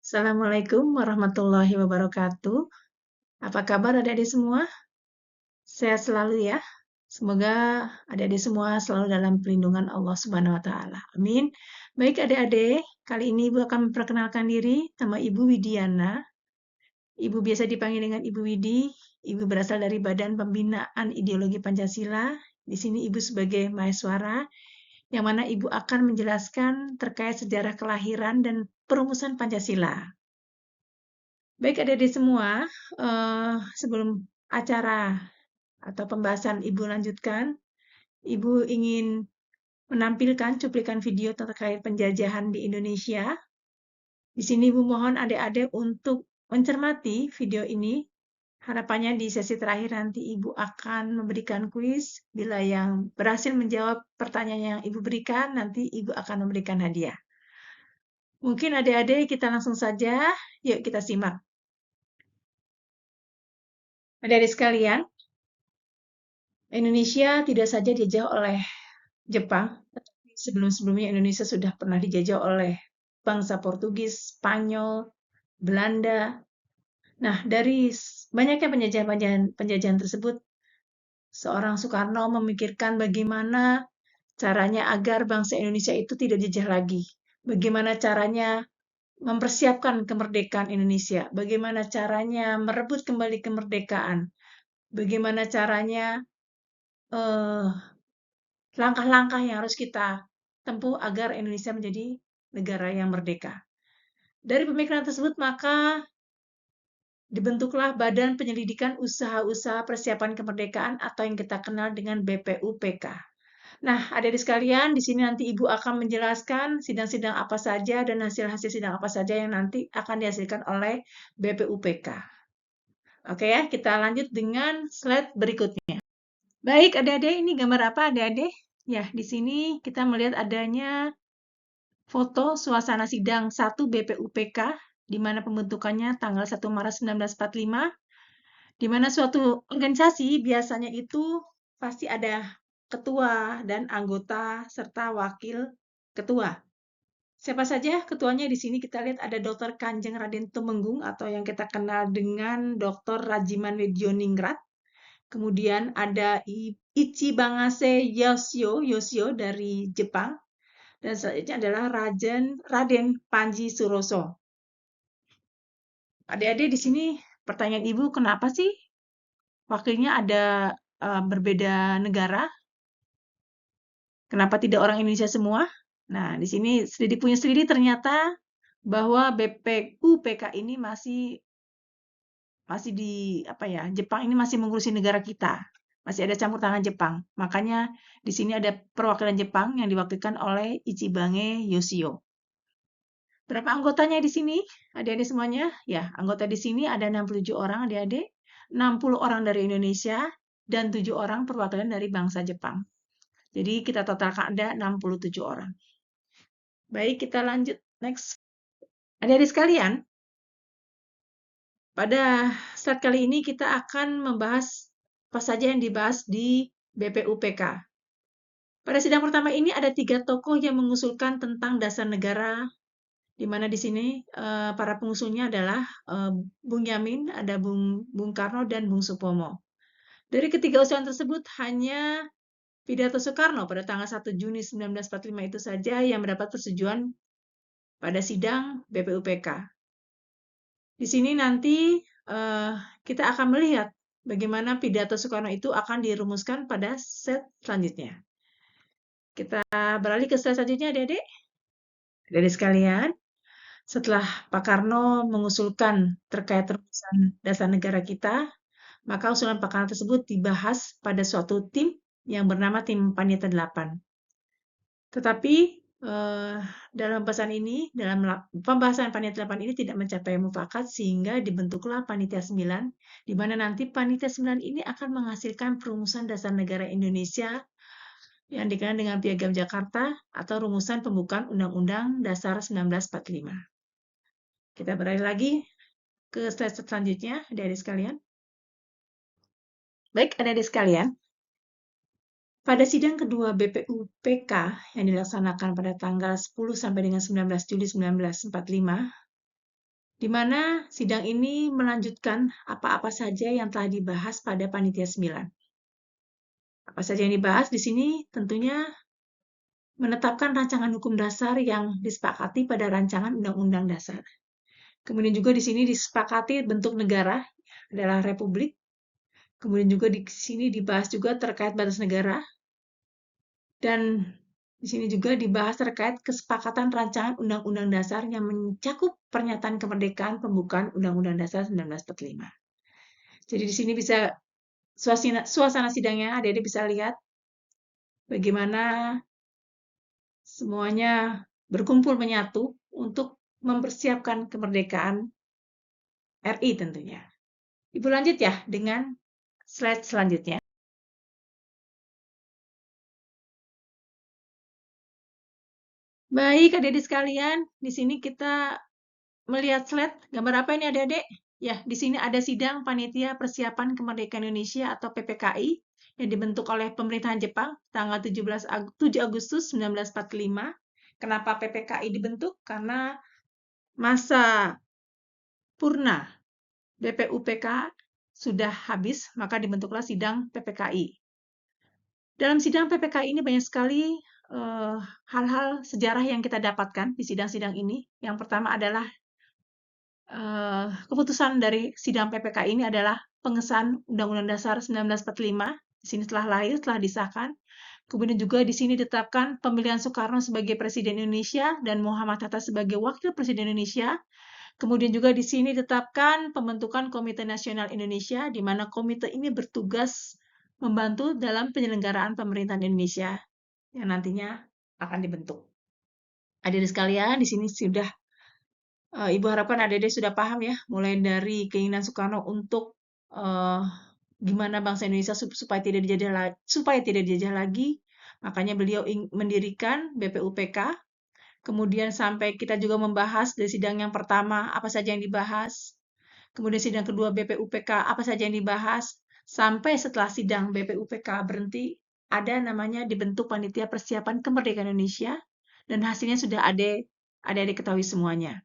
Assalamualaikum warahmatullahi wabarakatuh. Apa kabar adik-adik semua? Sehat selalu ya. Semoga adik-adik semua selalu dalam perlindungan Allah Subhanahu wa taala. Amin. Baik adik-adik, kali ini Ibu akan memperkenalkan diri. Nama Ibu Widiana. Ibu biasa dipanggil dengan Ibu Widi. Ibu berasal dari Badan Pembinaan Ideologi Pancasila. Di sini Ibu sebagai mahasiswa yang mana Ibu akan menjelaskan terkait sejarah kelahiran dan perumusan Pancasila. Baik adik-adik semua, sebelum acara atau pembahasan Ibu lanjutkan, Ibu ingin menampilkan cuplikan video terkait penjajahan di Indonesia. Di sini Ibu mohon adik-adik untuk mencermati video ini. Harapannya di sesi terakhir nanti Ibu akan memberikan kuis. Bila yang berhasil menjawab pertanyaan yang Ibu berikan, nanti Ibu akan memberikan hadiah. Mungkin adik-adik kita langsung saja, yuk kita simak. Adik-adik sekalian, Indonesia tidak saja dijajah oleh Jepang, tetapi sebelum-sebelumnya Indonesia sudah pernah dijajah oleh bangsa Portugis, Spanyol, Belanda. Nah, dari banyaknya penjajahan tersebut, seorang Soekarno memikirkan bagaimana caranya agar bangsa Indonesia itu tidak dijajah lagi. Bagaimana caranya mempersiapkan kemerdekaan Indonesia, bagaimana caranya merebut kembali kemerdekaan, bagaimana caranya langkah-langkah yang harus kita tempuh agar Indonesia menjadi negara yang merdeka. Dari pemikiran tersebut, maka dibentuklah Badan Penyelidikan Usaha-Usaha Persiapan Kemerdekaan atau yang kita kenal dengan BPUPK. Nah, adik-adik sekalian, di sini nanti Ibu akan menjelaskan sidang-sidang apa saja dan hasil-hasil sidang apa saja yang nanti akan dihasilkan oleh BPUPK. Oke ya, kita lanjut dengan slide berikutnya. Baik, adik-adik, ini gambar apa adik-adik? Ya, di sini kita melihat adanya foto suasana sidang 1 BPUPK, di mana pembentukannya tanggal 1 Maret 1945, di mana suatu organisasi biasanya itu pasti ada ketua dan anggota serta wakil ketua. Siapa saja ketuanya di sini kita lihat ada Dr. Kanjeng Raden Tumenggung atau yang kita kenal dengan Dr. Rajiman Wedioningrat. Kemudian ada Ichibangase Yoshio dari Jepang. Dan selanjutnya adalah Raden Panji Suroso. Adik-adik di sini pertanyaan Ibu, kenapa sih wakilnya ada berbeda negara? Kenapa tidak orang Indonesia semua? Nah, di sini Selidik punya selidik ternyata bahwa BPUPK ini masih di apa ya? Jepang ini masih mengurusi negara kita. Masih ada campur tangan Jepang. Makanya di sini ada perwakilan Jepang yang diwakilkan oleh Ichibange Yoshio. Berapa anggotanya di sini? Adik-adik semuanya? Ya, anggota di sini ada 67 orang adik-adik. 60 orang dari Indonesia dan 7 orang perwakilan dari bangsa Jepang. Jadi kita totalkan ada 67 orang. Baik, kita lanjut. Next. Adik-adik sekalian, pada saat kali ini kita akan membahas apa saja yang dibahas di BPUPK. Pada sidang pertama ini ada 3 tokoh yang mengusulkan tentang dasar negara, di mana di sini para pengusulnya adalah Bung Yamin, ada Bung Karno, dan Bung Supomo. Dari ketiga usulan tersebut, hanya pidato Soekarno pada tanggal 1 Juni 1945 itu saja yang mendapat persetujuan pada sidang BPUPK. Di sini nanti kita akan melihat bagaimana pidato Soekarno itu akan dirumuskan pada set selanjutnya. Kita beralih ke slide selanjutnya, adik-adik. Adik-adik sekalian, setelah Pak Karno mengusulkan terkait rumusan dasar negara kita, maka usulan Pak Karno tersebut dibahas pada suatu tim yang bernama tim Panitia 8. Tetapi dalam pembahasan Panitia 8 ini tidak mencapai mufakat sehingga dibentuklah Panitia 9, di mana nanti Panitia 9 ini akan menghasilkan perumusan dasar negara Indonesia yang dikenal dengan Piagam Jakarta atau rumusan pembukaan Undang-Undang Dasar 1945. Kita beralih lagi ke slide selanjutnya, adik-adik sekalian. Baik, adik-adik sekalian, pada sidang kedua BPUPK yang dilaksanakan pada tanggal 10 sampai dengan 19 Juli 1945, di mana sidang ini melanjutkan apa-apa saja yang telah dibahas pada Panitia 9. Apa saja yang dibahas di sini tentunya menetapkan rancangan hukum dasar yang disepakati pada rancangan Undang-Undang Dasar. Kemudian juga di sini disepakati bentuk negara adalah republik. Kemudian juga di sini dibahas juga terkait batas negara. Dan di sini juga dibahas terkait kesepakatan rancangan Undang-Undang Dasar yang mencakup pernyataan kemerdekaan pembukaan Undang-Undang Dasar 1945. Jadi di sini bisa suasana sidangnya, adik-adik bisa lihat bagaimana semuanya berkumpul menyatu untuk mempersiapkan kemerdekaan RI tentunya. Ibu lanjut ya dengan slide selanjutnya. Baik, adik-adik sekalian, di sini kita melihat slide gambar apa ini adik-adik? Ya, di sini ada sidang Panitia Persiapan Kemerdekaan Indonesia atau PPKI yang dibentuk oleh pemerintahan Jepang tanggal 7 Agustus 1945. Kenapa PPKI dibentuk? Karena masa purna BPUPK sudah habis, maka dibentuklah sidang PPKI. Dalam sidang PPKI ini banyak sekali hal-hal sejarah yang kita dapatkan di sidang-sidang ini. Yang pertama adalah keputusan dari sidang PPK ini adalah pengesahan Undang-Undang Dasar 1945. Di sini telah lahir, telah disahkan. Kemudian juga di sini ditetapkan pemilihan Soekarno sebagai Presiden Indonesia dan Muhammad Hatta sebagai Wakil Presiden Indonesia. Kemudian juga di sini ditetapkan pembentukan Komite Nasional Indonesia, di mana komite ini bertugas membantu dalam penyelenggaraan pemerintahan Indonesia yang nantinya akan dibentuk. Hadirin sekalian, di sini sudah Ibu harapkan adik-adik sudah paham ya, mulai dari keinginan Soekarno untuk gimana bangsa Indonesia supaya tidak dijajah lagi, makanya beliau mendirikan BPUPK. Kemudian sampai kita juga membahas dari sidang yang pertama apa saja yang dibahas, kemudian sidang kedua BPUPK apa saja yang dibahas, sampai setelah sidang BPUPK berhenti, ada namanya dibentuk Panitia Persiapan Kemerdekaan Indonesia, dan hasilnya sudah adik-adik ketahui semuanya.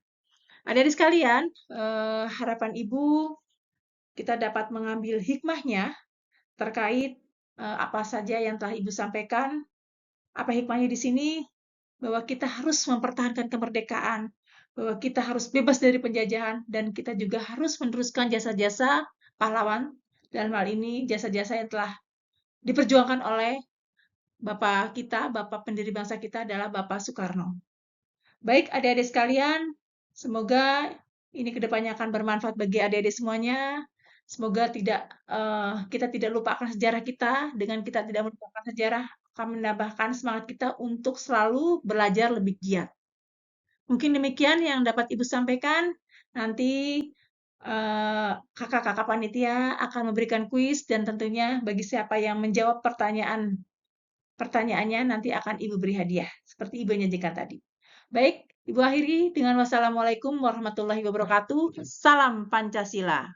Adik-adik sekalian, harapan Ibu kita dapat mengambil hikmahnya terkait apa saja yang telah Ibu sampaikan. Apa hikmahnya di sini? Bahwa kita harus mempertahankan kemerdekaan, bahwa kita harus bebas dari penjajahan, dan kita juga harus meneruskan jasa-jasa pahlawan, dalam hal ini jasa-jasa yang telah diperjuangkan oleh Bapak kita, Bapak pendiri bangsa kita adalah Bapak Soekarno. Baik adik-adik sekalian, semoga ini kedepannya akan bermanfaat bagi adik-adik semuanya. Semoga kita tidak lupakan sejarah kita. Dengan kita tidak melupakan sejarah, akan menambahkan semangat kita untuk selalu belajar lebih giat. Mungkin demikian yang dapat Ibu sampaikan. Nanti kakak-kakak panitia akan memberikan kuis dan tentunya bagi siapa yang menjawab pertanyaannya nanti akan Ibu beri hadiah seperti Ibu janjikan tadi. Baik, Ibu akhiri dengan wassalamualaikum warahmatullahi wabarakatuh. Salam Pancasila.